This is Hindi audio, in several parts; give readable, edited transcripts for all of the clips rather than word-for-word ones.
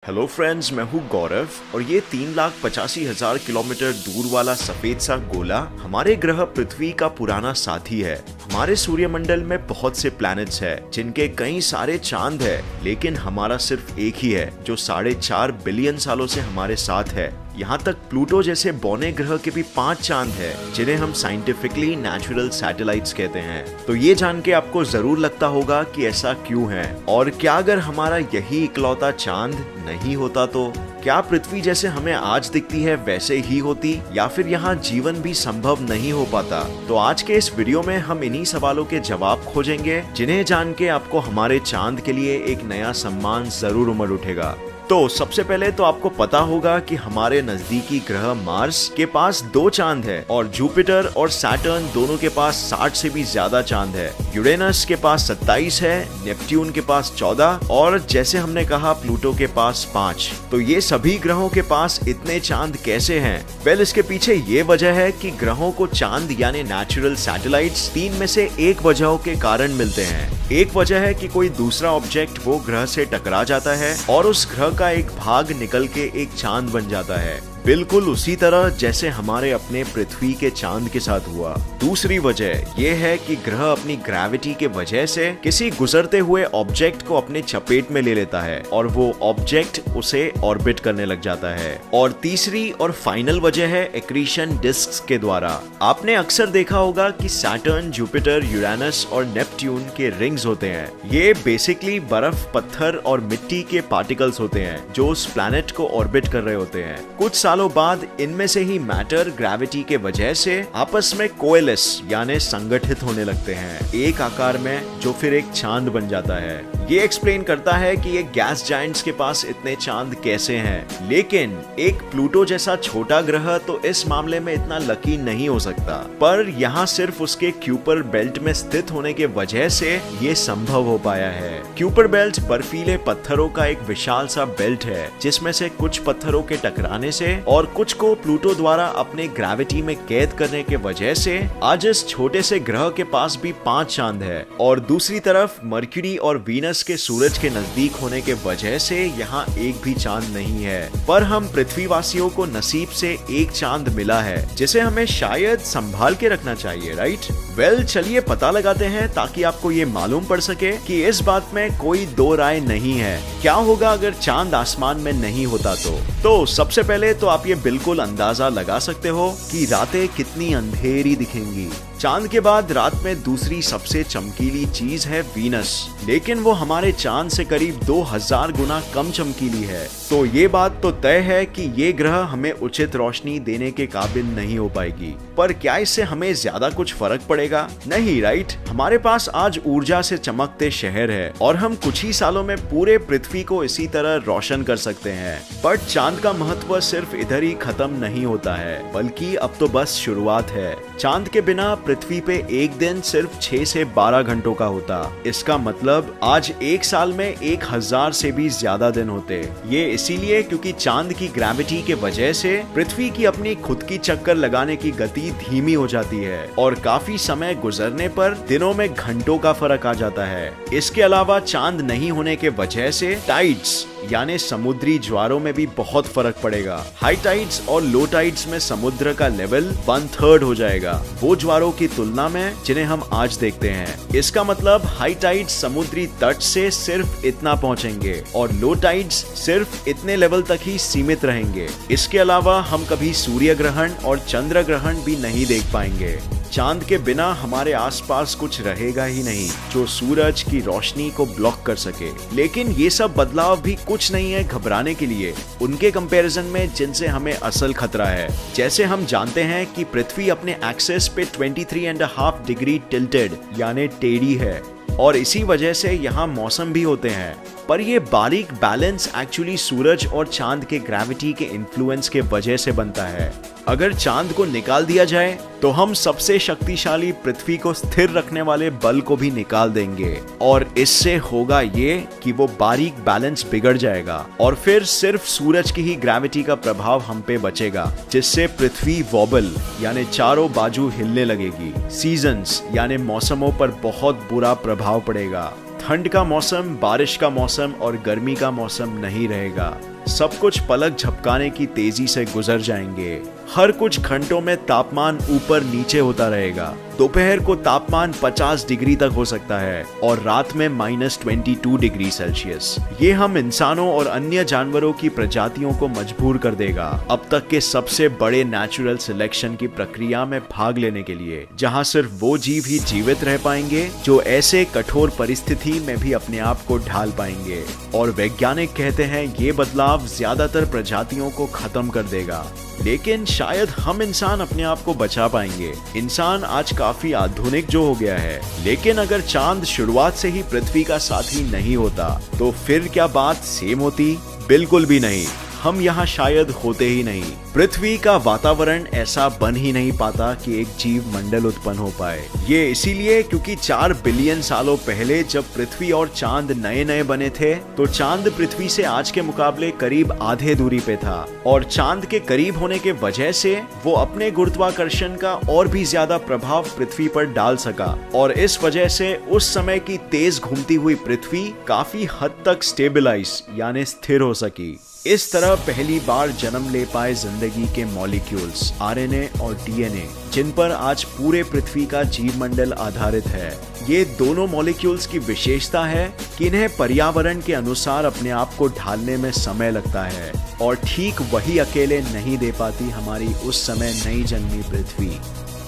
हेलो फ्रेंड्स, मैं हूँ गौरव और ये 3,85,000 किलोमीटर दूर वाला सफेद सा गोला हमारे ग्रह पृथ्वी का पुराना साथी है। हमारे सूर्यमंडल में बहुत से प्लैनेट्स हैं जिनके कई सारे चांद हैं, लेकिन हमारा सिर्फ एक ही है जो 4.5 बिलियन सालों से हमारे साथ है। यहाँ तक प्लूटो जैसे बौने ग्रह के भी 5 चांद हैं जिन्हें हम साइंटिफिकली नेचुरल सैटेलाइट्स कहते हैं। तो ये जान के आपको जरूर लगता होगा कि ऐसा क्यों है, और क्या अगर हमारा यही इकलौता चांद नहीं होता तो क्या पृथ्वी जैसे हमें आज दिखती है वैसे ही होती, या फिर यहाँ जीवन भी संभव नहीं हो पाता। तो आज के इस वीडियो में हम इन्हीं सवालों के जवाब खोजेंगे, जिन्हें जान के आपको हमारे चांद के लिए एक नया सम्मान जरूर उमड़ उठेगा। तो सबसे पहले तो आपको पता होगा कि हमारे नजदीकी ग्रह मार्स के पास 2 चांद है और जुपिटर और सैटर्न दोनों के पास 60 से भी ज्यादा चांद है। यूरेनस के पास 27 है, नेपट्यून के पास 14 और जैसे हमने कहा प्लूटो के पास 5। तो ये सभी ग्रहों के पास इतने चांद कैसे हैं? वेल, इसके पीछे ये वजह है कि ग्रहों को चांद यानी नेचुरल सैटेलाइट्स 3 में से 1 वजहों के कारण मिलते हैं। एक वजह है कि कोई दूसरा ऑब्जेक्ट वो ग्रह से टकरा जाता है और उस ग्रह का एक भाग निकल के एक चांद बन जाता है, बिल्कुल उसी तरह जैसे हमारे अपने पृथ्वी के चांद के साथ हुआ। दूसरी वजह यह है कि ग्रह अपनी ग्रेविटी के वजह से किसी गुजरते हुए ऑब्जेक्ट को अपने चपेट में ले लेता है और वो ऑब्जेक्ट उसे ऑर्बिट करने लग जाता है। और तीसरी और फाइनल वजह है एक्रीशन डिस्क्स के द्वारा। आपने अक्सर देखा होगा कि सैटर्न, जुपिटर, यूरेनस और नेपट्यून के रिंग्स होते हैं। ये बेसिकली बर्फ, पत्थर और मिट्टी के पार्टिकल्स होते हैं जो उस प्लैनेट को ऑर्बिट कर रहे होते हैं। कुछ सालों बाद इनमें से ही मैटर ग्रेविटी के वजह से आपस में कोएलिस यानी संगठित होने लगते हैं एक आकार में, जो फिर एक चांद बन जाता है। ये एक्सप्लेन करता है कि ये गैस जायंट्स के पास इतने चांद कैसे हैं। लेकिन एक प्लूटो जैसा छोटा ग्रह तो इस मामले में इतना लकी नहीं हो सकता, पर यहाँ सिर्फ उसके क्यूपर बेल्ट में स्थित होने के वजह से ये संभव हो पाया है। क्यूपर बेल्ट बर्फीले पत्थरों का एक विशाल सा बेल्ट है जिसमें से कुछ पत्थरों के टकराने से और कुछ को प्लूटो द्वारा अपने ग्रेविटी में कैद करने के वजह से आज इस छोटे से ग्रह के पास भी 5 चांद है। और दूसरी तरफ मर्क्यूरी और वीनस के सूरज के नजदीक होने के वजह से यहाँ एक भी चांद नहीं है। पर हम पृथ्वीवासियों को नसीब से एक चांद मिला है जिसे हमें शायद संभाल के रखना चाहिए, राइट? वेल, चलिए पता लगाते हैं ताकि आपको ये मालूम पड़ सके कि इस बात में कोई दो राय नहीं है। क्या होगा अगर चांद आसमान में नहीं होता तो सबसे पहले तो आप ये बिल्कुल अंदाजा लगा सकते हो कि रातें कितनी अंधेरी दिखेंगी। चांद के बाद रात में दूसरी सबसे चमकीली चीज है वीनस, लेकिन वो हमारे चांद से करीब 2000 गुना कम चमकीली है। तो ये बात तो तय है कि ये ग्रह हमें उचित रोशनी देने के काबिल नहीं हो पाएगी। पर क्या इससे हमें ज्यादा कुछ फर्क पड़ेगा? नहीं, राइट? हमारे पास आज ऊर्जा से चमकते शहर है और हम कुछ ही सालों में पूरे पृथ्वी को इसी तरह रोशन कर सकते हैं। पर चांद का महत्व सिर्फ इधर ही खत्म नहीं होता है, बल्कि अब तो बस शुरुआत है। चांद के बिना पृथ्वी पे एक दिन सिर्फ 6 से 12 घंटों का होता। इसका मतलब आज एक साल में 1000 से भी ज्यादा दिन होते। ये इसीलिए क्योंकि चांद की ग्रेविटी के वजह से पृथ्वी की अपनी खुद की चक्कर लगाने की गति धीमी हो जाती है और काफी समय गुजरने पर दिनों में घंटों का फर्क आ जाता है। इसके अलावा चांद नहीं होने के वजह से टाइड्स यानी समुद्री ज्वारों में भी बहुत फर्क पड़ेगा। हाई टाइड्स और लो टाइड्स में समुद्र का लेवल 1/3 हो जाएगा वो ज्वारों की तुलना में जिन्हें हम आज देखते हैं। इसका मतलब हाई टाइड्स समुद्री तट से सिर्फ इतना पहुंचेंगे और लो टाइड्स सिर्फ इतने लेवल तक ही सीमित रहेंगे। इसके अलावा हम कभी सूर्य ग्रहण और चंद्र ग्रहण भी नहीं देख पाएंगे। चांद के बिना हमारे आसपास कुछ रहेगा ही नहीं जो सूरज की रोशनी को ब्लॉक कर सके। लेकिन ये सब बदलाव भी कुछ नहीं है घबराने के लिए उनके कंपैरिजन में जिनसे हमें असल खतरा है। जैसे हम जानते हैं कि पृथ्वी अपने एक्सेस पे 23.5 डिग्री टिल्टेड यानी टेढ़ी है और इसी वजह से यहाँ मौसम भी होते हैं। पर ये बारीक बैलेंस एक्चुअली सूरज और चांद के ग्रेविटी के इन्फ्लुएंस के वजह से बनता है। अगर चांद को निकाल दिया जाए तो हम सबसे शक्तिशाली पृथ्वी को स्थिर रखने वाले बल को भी निकाल देंगे और इससे होगा ये कि वो बारीक बैलेंस बिगड़ जाएगा और फिर सिर्फ सूरज की ही ग्रेविटी का प्रभाव हम पे बचेगा, जिससे पृथ्वी वॉबल यानी चारों बाजू हिलने लगेगी। सीजन्स यानी मौसमों पर बहुत बुरा प्रभाव पड़ेगा। ठंड का मौसम, बारिश का मौसम और गर्मी का मौसम नहीं रहेगा। सब कुछ पलक झपकाने की तेजी से गुजर जाएंगे। हर कुछ घंटों में तापमान ऊपर नीचे होता रहेगा। दोपहर को तापमान 50 डिग्री तक हो सकता है और रात में -22 डिग्री सेल्सियस। ये हम इंसानों और अन्य जानवरों की प्रजातियों को मजबूर कर देगा अब तक के सबसे बड़े नेचुरल सिलेक्शन की प्रक्रिया में भाग लेने के लिए, जहां सिर्फ वो जीव ही जीवित रह पाएंगे जो ऐसे कठोर परिस्थिति में भी अपने आप को ढाल पाएंगे। और वैज्ञानिक कहते हैं ये बदलाव ज्यादातर प्रजातियों को खत्म कर देगा, लेकिन शायद हम इंसान अपने आप को बचा पाएंगे। इंसान आज काफी आधुनिक जो हो गया है, लेकिन अगर चांद शुरुआत से ही पृथ्वी का साथी नहीं होता तो फिर क्या बात सेम होती? बिल्कुल भी नहीं। हम यहाँ शायद होते ही नहीं। पृथ्वी का वातावरण ऐसा बन ही नहीं पाता कि एक जीव मंडल उत्पन्न हो पाए। ये इसीलिए क्योंकि 4 बिलियन सालों पहले जब पृथ्वी और चांद नए नए बने थे तो चांद पृथ्वी से आज के मुकाबले करीब आधे दूरी पे था, और चांद के करीब होने के वजह से वो अपने गुरुत्वाकर्षण का और भी ज्यादा प्रभाव पृथ्वी पर डाल सका, और इस वजह से उस समय की तेज घूमती हुई पृथ्वी काफी हद तक स्टेबलाइज यानी स्थिर हो सकी। इस तरह पहली बार जन्म ले पाए जिंदगी के मॉलिक्यूल्स आरएनए और डीएनए, जिन पर आज पूरे पृथ्वी का जीव मंडल आधारित है। ये दोनों मॉलिक्यूल्स की विशेषता है कि इन्हें पर्यावरण के अनुसार अपने आप को ढालने में समय लगता है, और ठीक वही अकेले नहीं दे पाती हमारी उस समय नई जन्मी पृथ्वी।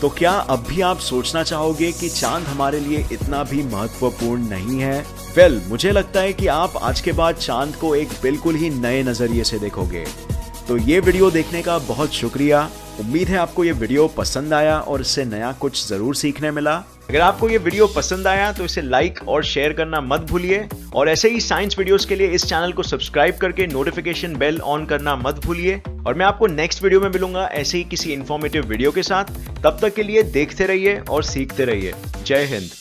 तो क्या अब भी आप सोचना चाहोगे कि चांद हमारे लिए इतना भी महत्वपूर्ण नहीं है? मुझे लगता है कि आप आज के बाद चांद को एक बिल्कुल ही नए नजरिए से देखोगे। तो ये वीडियो देखने का बहुत शुक्रिया। उम्मीद है आपको ये वीडियो पसंद आया और इससे नया कुछ जरूर सीखने मिला। अगर आपको ये वीडियो पसंद आया तो इसे लाइक और शेयर करना मत भूलिए, और ऐसे ही साइंस वीडियोस के लिए इस चैनल को सब्सक्राइब करके नोटिफिकेशन बेल ऑन करना मत भूलिए। और मैं आपको नेक्स्ट वीडियो में मिलूंगा ऐसे ही किसी इंफॉर्मेटिव वीडियो के साथ। तब तक के लिए देखते रहिए और सीखते रहिए। जय हिंद।